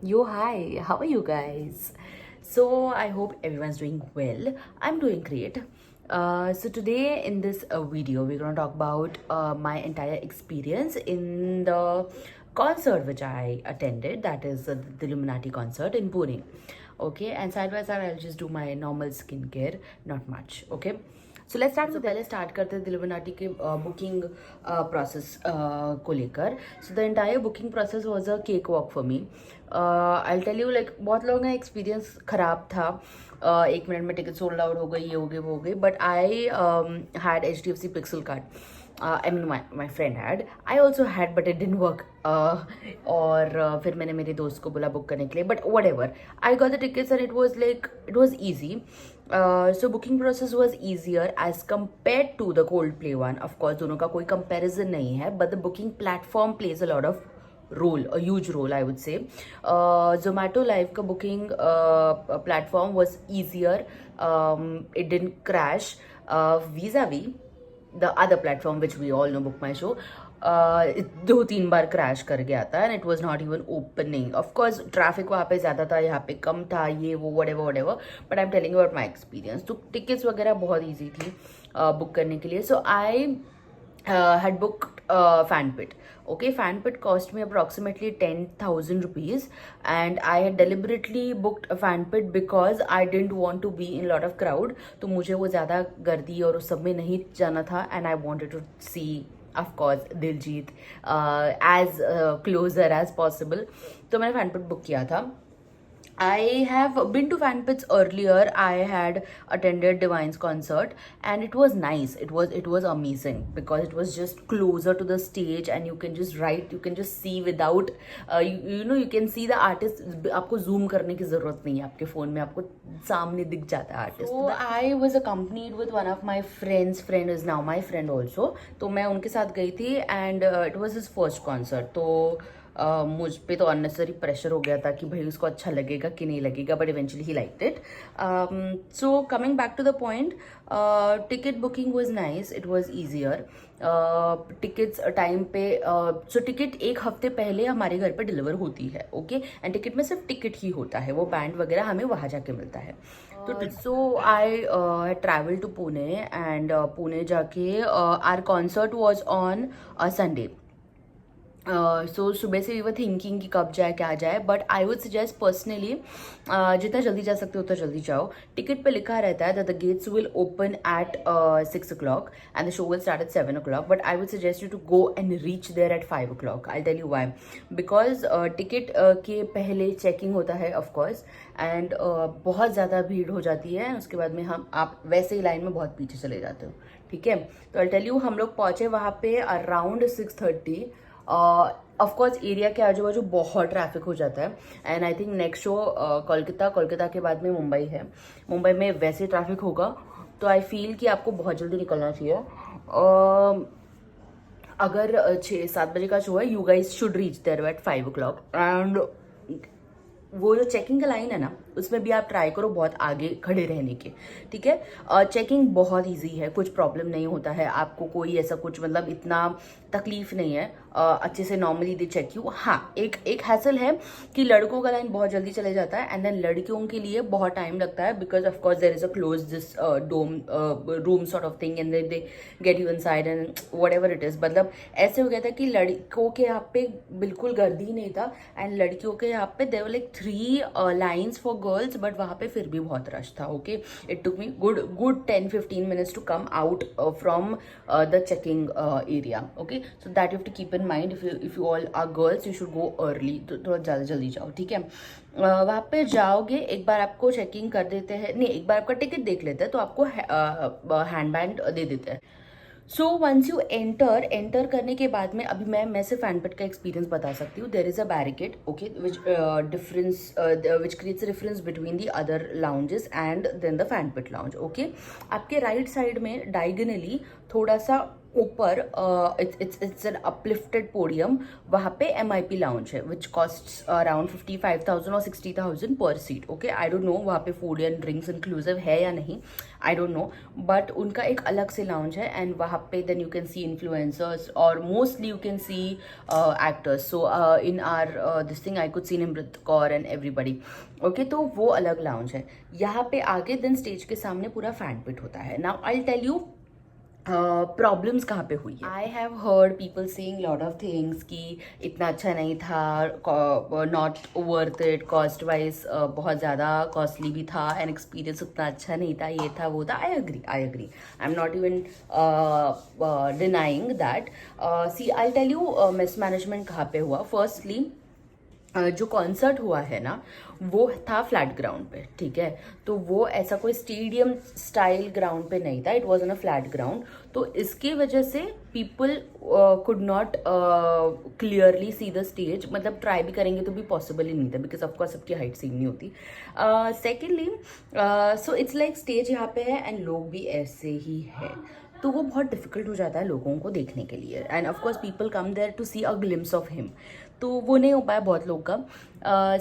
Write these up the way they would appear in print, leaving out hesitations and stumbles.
Yo, hi, how are you guys? So, I hope everyone's doing well. I'm doing great. So, today in this video, we're going to talk about my entire experience in the concert which I attended, that is the Illuminati concert in Pune. Okay, and side by side, I'll just do my normal skincare, not much. Okay. So let's start पहले start करते हैं दिलुमिनाटी के booking process को लेकर. So the entire booking process was a cake walk for me. I tell you like बहुत लोगों का experience खराब था. 1 मिनट में टिकट सोल्ड आउट हो गई, ये हो गई, वो हो गई. But I had HDFC pixel card. I mean, my friend had. I also had, but it didn't work. और फिर मैंने मेरे दोस्त को बोला बुक करने के लिए. But whatever, I got the tickets and it was easy. So booking process was easier as compared to the Coldplay one. Of course, दोनों का कोई comparison नहीं है. But the booking platform plays a lot of role, a huge role, I would say. Zomato Live का booking platform was easier. It didn't crash. Vis-a-vis the other platform which we all know, Book My Show, 2-3 bar crash कर गया था and it was not even opening. Of course traffic वहाँ पे ज़्यादा था, यहाँ पे कम था, ये वो what ever. But I am telling about my experience. तो टिकट्स वगैरह बहुत ईजी थी बुक करने के लिए. सो आई had booked FanPit. Okay, FanPit cost me approximately 10,000 rupees, and I had deliberately booked a FanPit because I didn't want to be in a lot of crowd. तो मुझे वो ज़्यादा गर्दी और उस सब में नहीं जाना था, and I wanted to see, of course, Diljit as closer as possible. तो मैंने FanPit बुक किया था. I have been to FanPits earlier. I had attended Divine's concert and it was nice. It was amazing because it was just closer to the stage and you can just write, you can just see without you can see the artist. आपको zoom करने की जरूरत नहीं है, आपके phone में आपको सामने दिख जाता है artist. So I was accompanied with one of my friends. Friend is now my friend also. तो मैं उनके साथ गई थी and it was his first concert. तो मुझ पे तो अननेसेसरी प्रेशर हो गया था कि भाई उसको अच्छा लगेगा कि नहीं लगेगा. But eventually he liked it. So coming back to the point, ticket booking was nice. It was easier. Tickets time पे, सो टिकट एक हफ्ते पहले हमारे घर पे डिलीवर होती है. ओके, एंड टिकट में सिर्फ टिकट ही होता है, वो बैंड वगैरह हमें वहाँ जाके मिलता है. तो so I travel to Pune and Pune जाके our concert was on Sunday. So सुबह से वी वर थिंकिंग कि कब जाए क्या जाए. But I would suggest personally जितना जल्दी जा सकते हो उतना जल्दी जाओ. टिकट पे लिखा रहता है that the gates will open at 6 o'clock and the show will start at 7 o'clock. But I would suggest you to go and reach there at 5 o'clock. I tell you why. Because ticket के पहले checking होता है of course and बहुत ज़्यादा भीड़ हो जाती है. उसके बाद में आप वैसे ही लाइन में बहुत पीछे चले जाते हो. ठीक है, तो आई टेल यू हम लोग पहुंचे वहाँ पे अराउंड 6:30. ऑफकोर्स एरिया के आजू बाजू बहुत ट्रैफिक हो जाता है. And I think next show Kolkata के बाद में मुंबई है. मुंबई में वैसे ट्रैफिक होगा. तो आई फील कि आपको बहुत जल्दी निकलना चाहिए. अगर 6-7 बजे का शो है, you guys should reach there at 5 o'clock. And वो जो चेकिंग का लाइन है ना, उसमें भी आप ट्राई करो बहुत आगे खड़े रहने के. ठीक है, चेकिंग बहुत इजी है, कुछ प्रॉब्लम नहीं होता है आपको, कोई ऐसा कुछ मतलब इतना तकलीफ नहीं है. अच्छे से नॉर्मली दे चेक यू. हाँ, एक हैसल है कि लड़कों का लाइन बहुत जल्दी चले जाता है एंड देन लड़कियों के लिए बहुत टाइम लगता है because of course there is a close this dome room sort of thing and they get you inside and whatever it is. मतलब ऐसे हो गया था कि लड़कों के यहाँ पे बिल्कुल गर्दी नहीं था एंड लड़कियों के यहाँ पे there were like 3 lines for girls. But वहाँ पे फिर भी बहुत रश था. Okay, it took me good 10-15 minutes to come out from the checking area. Okay, so that you have to keep in mind. if you all are girls, you should go early. तो थोड़ा ज़्यादा जल्दी जाओ. ठीक है, वहाँ पे जाओगे, एक बार आपको चेकिंग कर देते हैं, नहीं एक बार आपका टिकट देख लेते हैं तो आपको हैंड बैंड दे देते हैं. सो वंस यू एंटर करने के बाद में, अभी मैं सिर्फ फैनपिट का एक्सपीरियंस बता सकती हूँ. There is a barricade, okay, which creates difference between the other lounges and then the fan pit lounge. Okay, आपके राइट साइड में डायगनली थोड़ा सा ऊपर इट्स एन अपलिफ्टेड पोडियम, वहाँ पे MIP लाउंज है विच कॉस्ट अराउंड 55,000 और 60,000 पर seat. Okay, I don't no वहाँ पे फूड एंड ड्रिंक्स इंक्लूसिव है या नहीं, आई डोंट नो, बट उनका एक अलग से लाउंज है एंड वहाँ पे then you can see influencers और mostly you can see actors. So in our this thing I could see Nimrit Kaur and everybody. Okay, तो वो अलग लाउंज है. यहाँ पे आगे देन स्टेज के सामने पूरा फैन पिट होता है. Now I tell you problems कहाँ पे हुई है. I have heard people saying lot of things कि इतना अच्छा नहीं था, not worth it, cost wise बहुत ज़्यादा कॉस्टली भी था एंड एक्सपीरियंस उतना अच्छा नहीं था, ये था वो था. I agree, I am not even denying that. See I tell you mismanagement कहाँ पे हुआ. फर्स्टली जो कॉन्सर्ट हुआ है ना वो था फ्लैट ग्राउंड पे, ठीक है. तो वो ऐसा कोई स्टेडियम स्टाइल ग्राउंड पे नहीं था, it was on a flat ground. तो इसकी वजह से people could not clearly see the stage. मतलब ट्राई भी करेंगे तो भी पॉसिबल ही नहीं था बिकॉज ऑफकोर्स सबकी हाइट सेम नहीं होती. Secondly so it's like stage यहाँ पे है एंड लोग भी ऐसे ही है, तो वो बहुत डिफिकल्ट हो जाता है लोगों को देखने के लिए. And of course people come there to see a glimpse of him, तो वो नहीं हो पाया बहुत लोग का.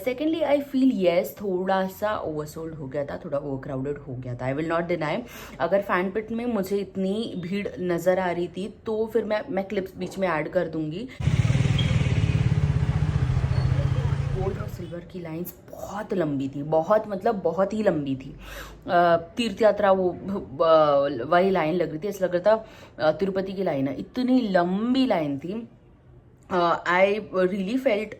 सेकेंडली आई फील येस थोड़ा सा ओवरसोल्ड हो गया था, थोड़ा ओवर क्राउडेड हो गया था. I will not deny. अगर फैन पिट में मुझे इतनी भीड़ नज़र आ रही थी तो फिर मैं क्लिप्स बीच में ऐड कर दूंगी. गोल्ड और सिल्वर की लाइंस बहुत लंबी थी, बहुत मतलब बहुत ही लंबी थी. तीर्थ यात्रा वो वही लाइन लग रही थी, ऐसा लग रहा था तिरुपति की लाइन है, इतनी लंबी लाइन थी. आई रियली फेल्ट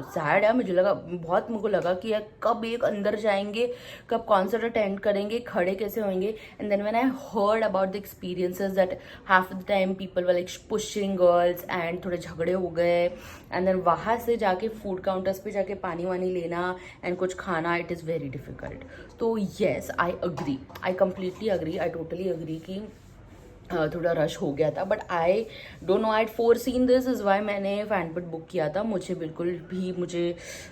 सैड है. मुझे लगा बहुत, मुझको लगा कि यार कब एक अंदर जाएंगे, कब कॉन्सर्ट अटेंड करेंगे, खड़े कैसे होंगे. And then when I heard about the experiences that half the time people were like pushing girls and थोड़े झगड़े हो गए. एंड देन वहाँ से जाके फूड काउंटर्स पे जाके पानी वानी लेना एंड कुछ खाना, इट इज़ वेरी डिफिकल्ट. तो yes I agree, I completely agree, I totally agree कि थोड़ा रश हो गया था. But I don't no, I four seen this is why मैंने फैन पिट बुक किया था. मुझे बिल्कुल भी मुझे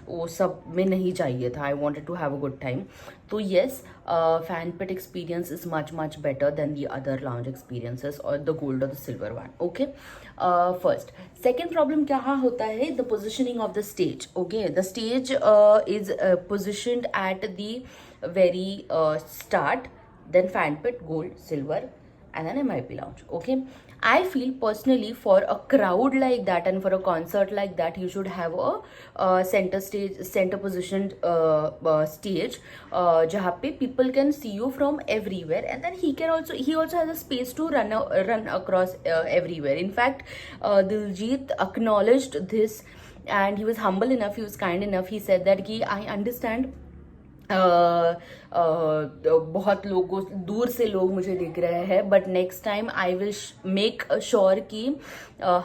वो सब में नहीं चाहिए था. I wanted to have a good time. तो yes, fan pit experience is much better than the other lounge experiences और द गोल्ड और the silver one. Okay, first. Second problem क्या होता है, the positioning of the stage. Okay, the stage is positioned at the very start, then fan pit, gold, silver, and then MIP lounge. Okay, I feel personally for a crowd like that and for a concert like that you should have a center positioned stage जहाँ पे people can see you from everywhere and then he also has a space to run across everywhere. In fact, Diljit acknowledged this and he was humble enough, he was kind enough, he said that कि I understand बहुत लोगों दूर से लोग मुझे देख रहे हैं but next time I will make sure कि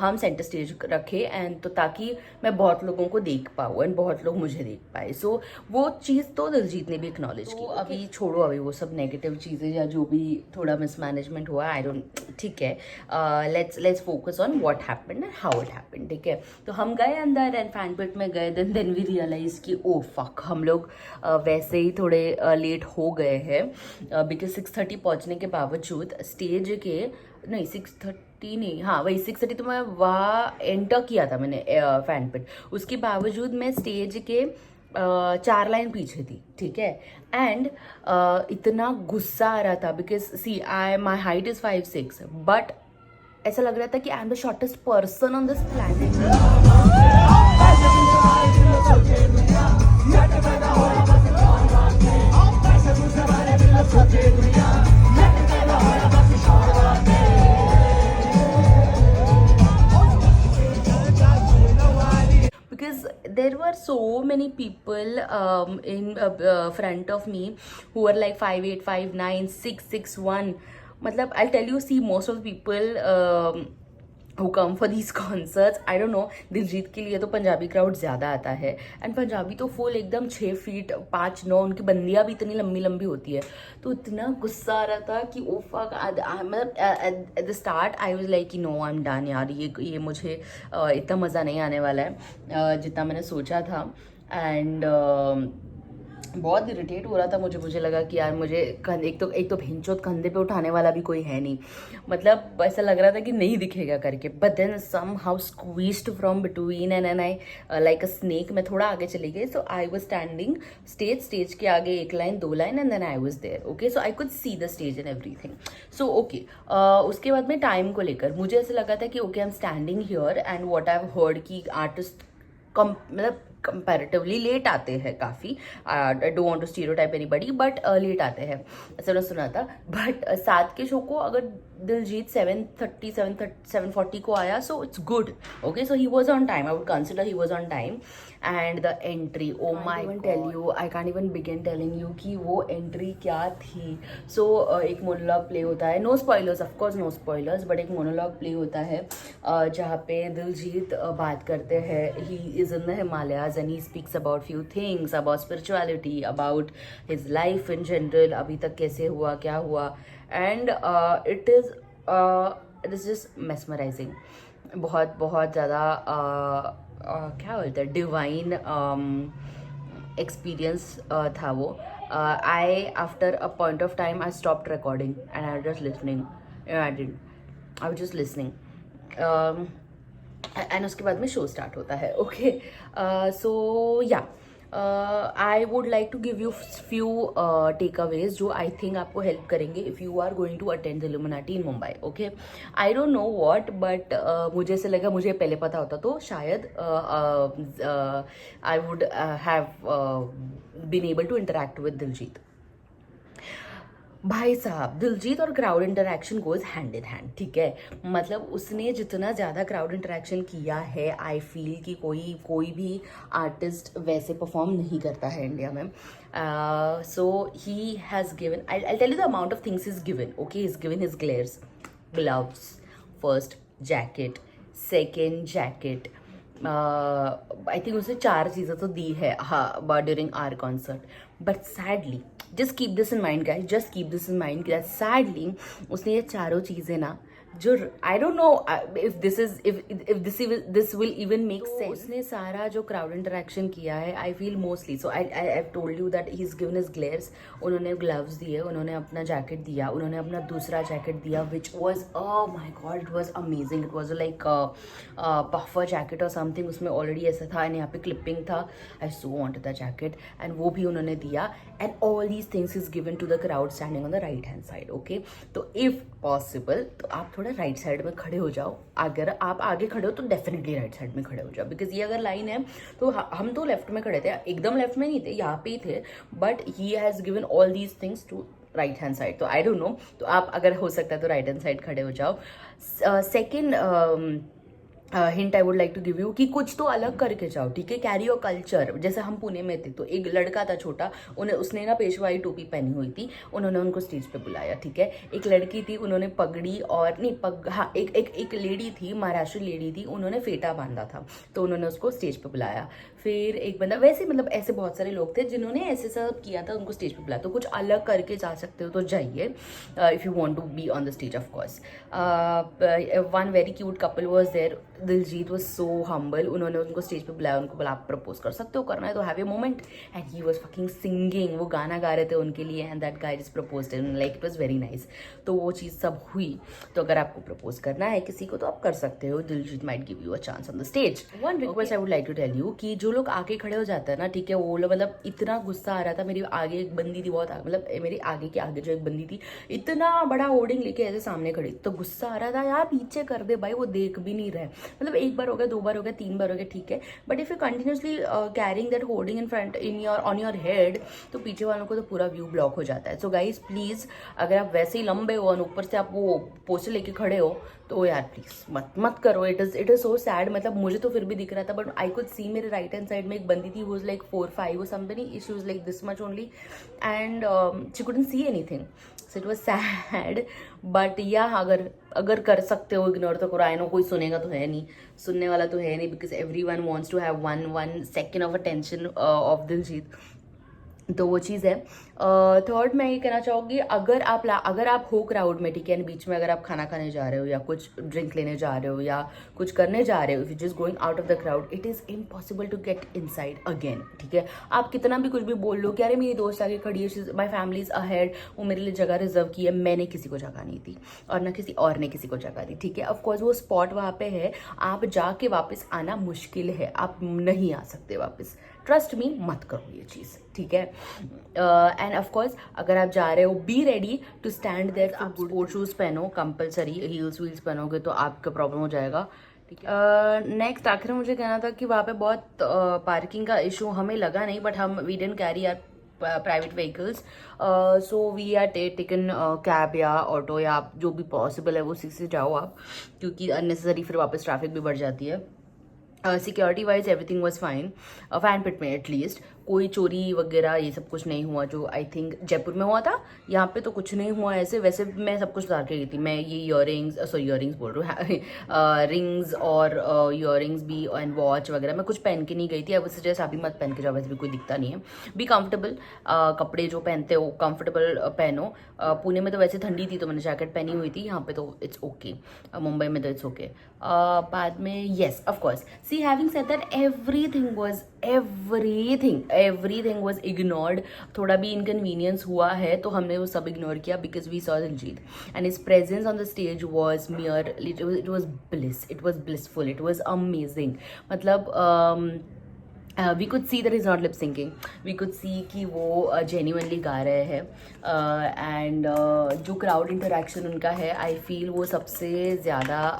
हम सेंटर स्टेज रखें एंड तो ताकि मैं बहुत लोगों को देख पाऊँ एंड बहुत लोग मुझे देख पाए. सो वो चीज़ तो दिलजीत ने भी एक्नॉलेज की. अभी छोड़ो, अभी वो सब नेगेटिव चीज़ें या जो भी थोड़ा मिसमैनेजमेंट हुआ, आई डोंट, ठीक है. Let's focus on what happened and how it happened. ठीक है, तो हम गए अंदर एंड फैन पिट में गए, देन वी रियलाइज कि ओ फक, हम लोग वैसे ही थोड़े लेट हो गए हैं बिकॉज 6:30 पहुंचने के बावजूद स्टेज के, नहीं 6:30 नहीं, हाँ वही 6:30 तो मैं वहाँ एंटर किया था मैंने फैन पिट, उसके बावजूद मैं स्टेज के 4 लाइन पीछे थी. ठीक है, एंड इतना गुस्सा आ रहा था because see my height is 5'6" but ऐसा लग रहा था कि I am the shortest person on this planet. Because there were so many people in front of me who were like 5'8", 5'9", 6'1". मतलब I'll tell you, see most of the people who come for these concerts, I don't know, Diljit के लिए तो Punjabi crowd ज़्यादा आता है and Punjabi तो full एकदम 6 feet 5'9", उनकी बंदियाँ भी इतनी लंबी लंबी होती है. तो इतना गुस्सा आ रहा था कि ओ फक, मतलब at the start I was like कि नो आई एम डन यार, ये मुझे इतना मज़ा नहीं आने वाला है जितना मैंने सोचा था. एंड बहुत इरिटेट हो रहा था मुझे लगा कि यार मुझे एक तो भैंचोद कंधे पे उठाने वाला भी कोई है नहीं, मतलब ऐसा लग रहा था कि नहीं दिखेगा करके, but then somehow squeezed from between and I like a snake मैं थोड़ा आगे चली गई. So I was standing stage के आगे एक लाइन दो line and then I was there. Okay, so I could see the stage and everything. So okay, उसके बाद में टाइम को लेकर मुझे ऐसा लगा था कि okay I am standing here and what I have heard कि आर्टिस्ट मतलब कंपैरेटिवली लेट आते हैं काफ़ी. I don't want to stereotype anybody but late आते हैं, ऐसा मैंने सुना था. बट सात के शो को अगर दिलजीत 7:30 7:40 को आया, so it's good. Okay, so he was on time. I would consider he was on time. And the entry, oh my tell you, I can't even begin telling you कि वो entry क्या थी. सो एक monologue play होता है, no spoilers of course, no spoilers, but एक monologue play होता है जहाँ पे दिलजीत बात करते हैं. He is in the Himalayas and he speaks about few things, about spirituality, about his life in general, अभी तक कैसे हुआ, क्या हुआ. And it is just mesmerising. बहुत बहुत ज़्यादा क्या बोलते हैं, डिवाइन एक्सपीरियंस था वो. I after a point of time I stopped recording and I just listening. I was just listening. And उसके बाद में शो स्टार्ट होता है. Okay, so yeah I would like to give you few takeaways जो I think आपको help करेंगे if you are going to attend the Illuminati in Mumbai. Okay, I don't know what, but मुझे ऐसे लगा, मुझे पहले पता होता तो शायद I would have been able to interact with Diljit. भाई साहब, दिलजीत और crowd interaction goes hand in hand. ठीक है, मतलब उसने जितना ज़्यादा क्राउड इंटरेक्शन किया है, आई फील कि कोई भी आर्टिस्ट वैसे परफॉर्म नहीं करता है इंडिया में. So he has given, I tell you the amount of things is given. Okay, is given his glares, gloves, first jacket, second jacket, I think उसने 4 चीज़ें तो दी है हाँ during our concert. But sadly, just keep this in mind guys, just keep this in mind that sadly उसने ये चारों चीज़ें ना, जो I don't know if this will even make sense. उसने सारा जो क्राउड इंटरेक्शन किया है, I feel mostly, so I have told you that he is given his ग्लेयर्स. उन्होंने ग्लव्स दिए, उन्होंने अपना जैकेट दिया, उन्होंने अपना दूसरा जैकेट दिया which was oh my god, it was amazing. It was like puffer jacket और समथिंग, उसमें ऑलरेडी ऐसा था एंड यहाँ पे क्लिपिंग था. I so wanted the jacket and वो भी उन्होंने दिया. And all these things is given to the crowd standing on the right hand side. Okay, तो इफ पॉसिबल तो आप थोड़ा राइट साइड में खड़े हो जाओ. अगर आप आगे खड़े हो तो डेफिनेटली राइट साइड में खड़े हो जाओ, बिकॉज ये अगर लाइन है तो हम तो लेफ्ट में खड़े थे, एकदम लेफ्ट में नहीं थे, यहाँ पे ही थे. But he has given all these things to right hand side. तो आई डोंट नो, तो आप अगर हो सकता है तो राइट हैंड साइड खड़े हो जाओ. Second hint I would like to give you कि कुछ तो अलग करके जाओ. ठीक है, कैरी योर कल्चर. जैसे हम पुणे में थे तो एक लड़का था छोटा, उसने ना पेशवाई टोपी पहनी हुई थी, उन्होंने उनको स्टेज पे बुलाया. ठीक है, एक लड़की थी, उन्होंने पगड़ी और नहीं हाँ एक लेडी थी, महाराष्ट्र लेडी थी, उन्होंने फेटा बांधा था, तो उन्होंने उसको स्टेज पे बुलाया. फिर एक बंदा, वैसे मतलब ऐसे बहुत सारे लोग थे जिन्होंने ऐसे सब किया था, उनको स्टेज पे बुलाया. तो कुछ अलग करके जा सकते हो तो जाइए if you want to be on the stage. Of course one very cute couple was there. Diljit was so humble, उन्होंने उनको स्टेज पे बुलाया, उनको बोला आप प्रपोज कर सकते हो, करना है तो have a moment. And he was fucking singing, वो गाना गा रहे थे उनके लिए and that guy just proposed and like it was very nice. तो वो चीज़ सब हुई. तो अगर आपको प्रपोज करना है किसी को तो आप कर सकते हो. Diljit might give you a chance on the stage. One request I would like to tell you कि जो लोग आगे खड़े हो जाते हैं ना, ठीक है, वो लोग मतलब इतना गुस्सा आ रहा था. मेरी आगे एक बंदी थी, बहुत मतलब मेरी आगे के आगे जो एक बंदी थी, इतना बड़ा होर्डिंग लेके ऐसे सामने खड़ी, तो गुस्सा आ रहा था यार पीछे कर दे भाई, वो देख भी नहीं रहे. मतलब एक बार हो गया, 2 बार हो गया, 3 बार हो गया, ठीक है, but if you continuously carrying that hoarding in front in your on your head, तो पीछे वालों को तो पूरा व्यू ब्लॉक हो जाता है. सो गाइज प्लीज, अगर आप वैसे ही लंबे हो और ऊपर से आप वो पोस्टर लेके खड़े हो तो यार प्लीज मत करो. It is so sad. मतलब मुझे तो फिर भी दिख रहा था, बट आई कुड सी मेरे राइट हैंड साइड में एक बंदी थी, वो लाइक 4-5 और something, she was like this much only and she couldn't see anything. So it was sad. But या अगर कर सकते हो इग्नोर तो करो. आई नो कोई सुनेगा तो है नहीं, सुनने वाला तो है नहीं, because everyone wants to have one second of attention of Diljit. तो वो चीज़ है। थर्ड मैं ये कहना चाहूँगी, अगर आप हो क्राउड में, ठीक है, बीच में अगर आप खाना खाने जा रहे हो या कुछ ड्रिंक लेने जा रहे हो या कुछ करने जा रहे हो, if you just going out of the crowd, it is impossible to get inside again, ठीक है। आप कितना भी कुछ भी बोल लो कि अरे मेरी दोस्त आगे खड़ी है, माई फैमिली इज अहेड, वो मेरे लिए जगह रिजर्व की है, मैंने किसी को जगह नहीं दी और ना किसी और ने किसी को जगह दी, ठीक है। ऑफकोर्स वो स्पॉट वहाँ पे है, आप जाके वापस आना मुश्किल है, आप नहीं आ सकते वापस, ट्रस्ट मी, मत करो ये चीज़, ठीक है। एंड ऑफ कोर्स अगर आप जा रहे हो, be ready to stand there, आप स्पोर्ट शूज़ पहनो कंपलसरी, हील्स वील्स पहनोगे तो आपका प्रॉब्लम हो जाएगा, ठीक है। नेक्स्ट आखिर मुझे कहना था कि वहाँ पे बहुत पार्किंग का इशू हमें लगा नहीं, बट हम we didn't carry our private vehicles, so we are taken cab या ऑटो या आप जो भी पॉसिबल है वो से जाओ आप, क्योंकि अननेसेसरी फिर वापस ट्रैफिक भी बढ़ जाती है। Security wise everything was fine, fan pit में एटलीस्ट कोई चोरी वगैरह ये सब कुछ नहीं हुआ, जो आई थिंक जयपुर में हुआ था। यहाँ पे तो कुछ नहीं हुआ ऐसे। वैसे मैं सब कुछ उतार के गई थी, मैं ये ईयरिंग्स बोल रहा हूँ रिंग्स और ईयरिंग्स भी एंड वॉच वगैरह मैं कुछ पहन के नहीं गई थी। अब सजेस्ट अभी मत पहन के जाओ, वैसे भी कोई दिखता नहीं है। बी कंफर्टेबल, कपड़े जो पहनते हो कंफर्टेबल पहनो। पुणे में तो वैसे ठंडी थी तो मैंने जैकेट पहनी हुई थी, यहाँ पे तो इट्स ओके, मुंबई में तो इट्स ओके। बाद में yes of course, see having said that everything was ignored. थोड़ा भी इनकन्वीनियंस हुआ है तो हमने वो सब इग्नोर किया, because we saw Diljit and his presence on the stage was mere, it was bliss, it was blissful, it was amazing. मतलब we could see that is not lip syncing, we could see कि वो genuinely गा रहे हैं। And जो crowd interaction उनका है, I feel वो सबसे ज़्यादा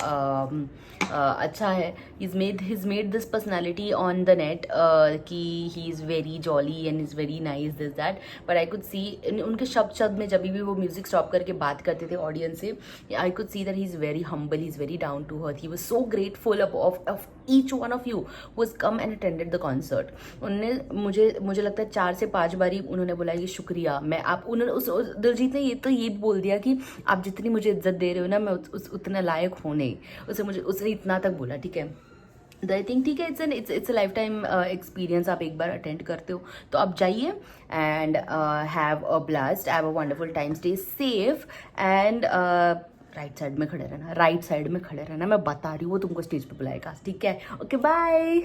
अच्छा है। he's made this personality on the net कि he is very jolly and is very nice this that, but I could see उनके शब्द में जब भी वो म्यूजिक स्टॉप करके बात करते थे ऑडियंस से, I could see that he is very humble, he is very down to earth, he was so grateful of each one of you who has come and attended the concert. उन्होंने मुझे लगता है 4 से 5 बारी उन्होंने बोला कि शुक्रिया, मैं आप उन्होंने दिलजीत ने ये बोल दिया कि आप जितनी मुझे इज्जत दे रहे हो ना, मैं उतना लायक हूँ नहीं। उसने इतना तक बोला, ठीक है। आई थिंक ठीक है, it's a life time experience. आप एक बार अटेंड करते हो तो आप जाइए and have a blast, have a wonderful time, stay safe and right side में खड़े रहना, मैं बता रही हूँ, वो तुमको स्टेज पे बुलाएगा, ठीक है। Okay bye.